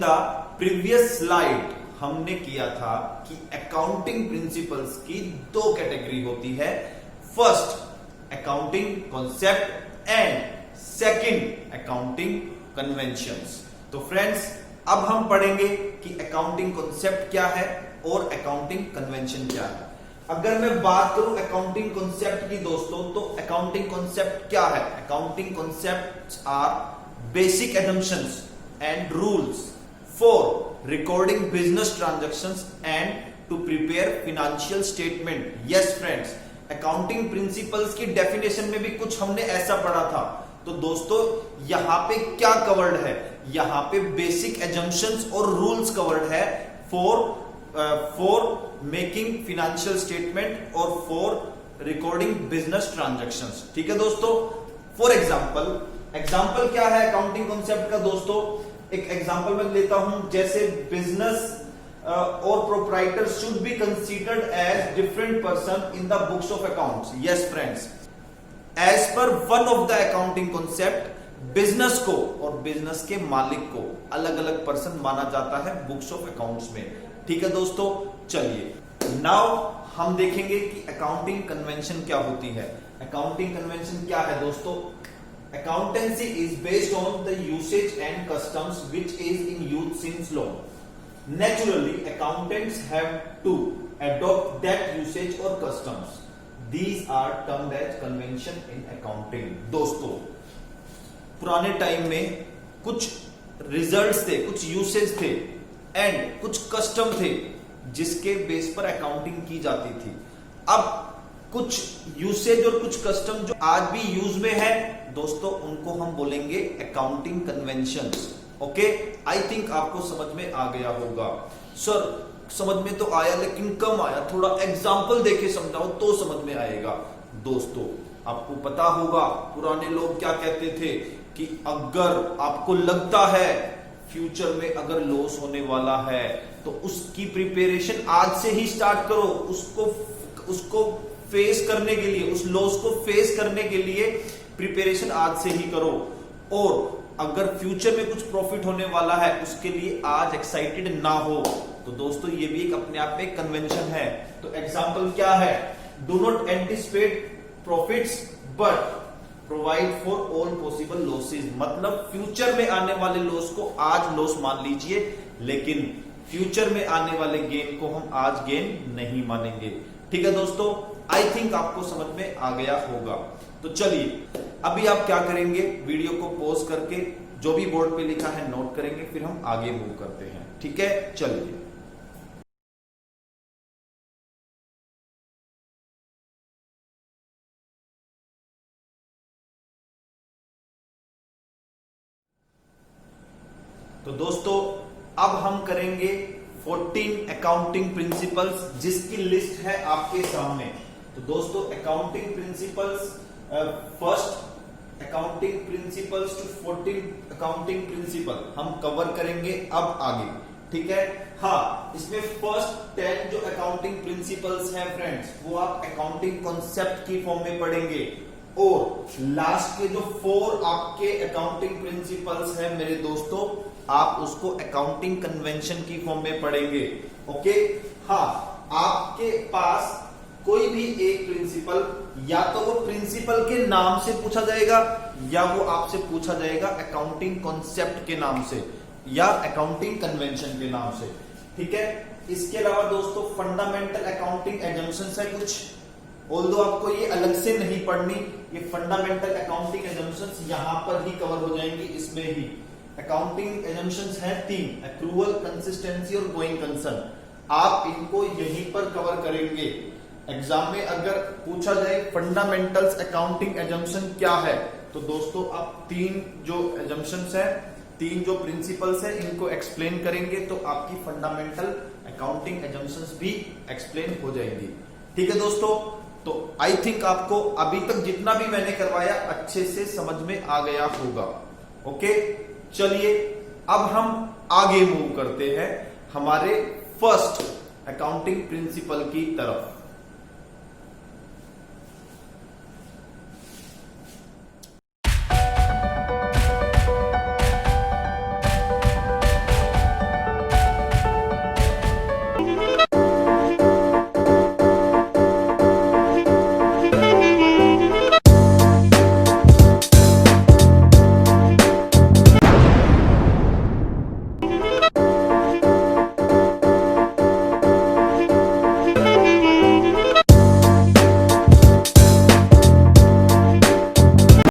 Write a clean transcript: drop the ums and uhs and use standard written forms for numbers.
The previous slide हमने किया था कि अकाउंटिंग प्रिंसिपल्स की दो कैटेगरी होती है, first accounting concept and second accounting conventions. तो फ्रेंड्स अब हम पढ़ेंगे कि अकाउंटिंग कॉन्सेप्ट क्या है और अकाउंटिंग कन्वेंशन क्या है। अगर मैं बात करूं अकाउंटिंग कॉन्सेप्ट की दोस्तों, तो अकाउंटिंग कॉन्सेप्ट क्या है? Accounting concepts are basic assumptions and rules for recording business transactions and to prepare financial statement. Yes friends, accounting principles की डेफिनेशन में भी कुछ हमने ऐसा पढ़ा था। तो दोस्तों यहां पे क्या कवर्ड है? यहां पे बेसिक assumptions और रूल्स कवर्ड है फॉर मेकिंग फिनेंशियल स्टेटमेंट और फॉर रिकॉर्डिंग बिजनेस ट्रांजैक्शंस। ठीक है दोस्तों, फॉर एग्जाम्पल क्या है अकाउंटिंग कॉन्सेप्ट का दोस्तों? एक एग्जाम्पल मैं लेता हूं, जैसे बिजनेस और proprietor should be considered as different person in the books of accounts. Yes friends, as पर one of the accounting concept business को और बिजनेस के मालिक को अलग अलग पर्सन माना जाता है बुक्स ऑफ अकाउंट्स में। ठीक है दोस्तों, चलिए नाउ हम देखेंगे कि अकाउंटिंग कन्वेंशन क्या होती है। अकाउंटिंग कन्वेंशन क्या है दोस्तों? Accountancy is based on the usage and customs which is in use since long. Naturally, accountants have to adopt that usage or customs. These are termed as convention in accounting. दोस्तों, पुराने time में कुछ results थे, कुछ usage थे and कुछ custom थे जिसके बेस पर अकाउंटिंग की जाती थी। अब कुछ यूसेज और कुछ कस्टम जो आज भी यूज में है दोस्तों, उनको हम बोलेंगे accounting conventions. Okay, I think आपको समझ में आ गया होगा। सर समझ में तो आया लेकिन कम आया, थोड़ा एग्जांपल देके समझाओ तो समझ में आएगा। दोस्तों आपको पता होगा पुराने लोग क्या कहते थे कि अगर आपको लगता है फ्यूचर में अगर लॉस होने वाला है तो उसकी प्रिपरेशन आज से ही स्टार्ट करो। उसको फेस करने के लिए, उस लॉस को फेस करने के लिए प्रिपरेशन आज से ही करो। और अगर फ्यूचर में कुछ प्रॉफिट होने वाला है उसके लिए आज एक्साइटेड ना हो। तो दोस्तों ये भी एक अपने आप में कन्वेंशन है। तो एग्जांपल क्या है? Do not anticipate profits but provide for all possible losses. मतलब फ्यूचर में आने वाले लॉस को आज लॉस मान लीजिए, लेकिन फ्यूचर में आने वाले गेन को हम आज गेन नहीं मानेंगे। ठीक है दोस्तों, आई थिंक आपको समझ में आ गया होगा। तो चलिए अभी आप क्या करेंगे, वीडियो को पॉज करके जो भी बोर्ड पे लिखा है नोट करेंगे, फिर हम आगे मूव करते हैं। ठीक है, चलिए। तो दोस्तों अब हम करेंगे 14 अकाउंटिंग प्रिंसिपल्स, जिसकी लिस्ट है आपके सामने। तो दोस्तों accounting principles, first accounting principles to 14 accounting principle हम कवर करेंगे अब आगे। ठीक है, हाँ, इसमें फर्स्ट 10 जो अकाउंटिंग प्रिंसिपल्स हैं फ्रेंड्स, वो आप अकाउंटिंग कॉन्सेप्ट की फॉर्म में पढ़ेंगे। और लास्ट के जो 4 आपके अकाउंटिंग प्रिंसिपल्स हैं मेरे दोस्तों, आप उसको अकाउंटिंग कन्वेंशन की फॉर्म में पढ़ेंगे। ओके, हाँ, आपके पास कोई भी एक प्रिंसिपल, या तो वो प्रिंसिपल के नाम से पूछा जाएगा या वो आपसे पूछा जाएगा अकाउंटिंग कॉन्सेप्ट के नाम से या अकाउंटिंग कन्वेंशन के नाम से। ठीक है, इसके अलावा दोस्तों फंडामेंटल अकाउंटिंग एजम्पशंस है कुछ, ऑल्दो आपको ये अलग से नहीं पढ़नी, ये फंडामेंटल अकाउंटिंग एजम्पशंस यहां पर ही कवर हो जाएंगी। इसमें ही अकाउंटिंग एजम्पशंस हैं 3, एक्रूअल, कंसिस्टेंसी और गोइंग कंसर्न। आप इनको यहीं पर कवर करेंगे। एग्जाम में अगर पूछा जाए फंडामेंटल्स अकाउंटिंग एजम्पशन क्या है, तो दोस्तों आप 3 जो एजम्पशंस है, 3 जो प्रिंसिपल्स है, इनको एक्सप्लेन करेंगे तो आपकी फंडामेंटल अकाउंटिंग एजम्पशंस भी एक्सप्लेन हो जाएंगी। ठीक है दोस्तों, तो आई थिंक आपको अभी तक जितना भी मैंने करवाया अच्छे से समझ में आ गया होगा। ओके, चलिए अब हम आगे मूव करते हैं हमारे फर्स्ट अकाउंटिंग प्रिंसिपल की तरफ।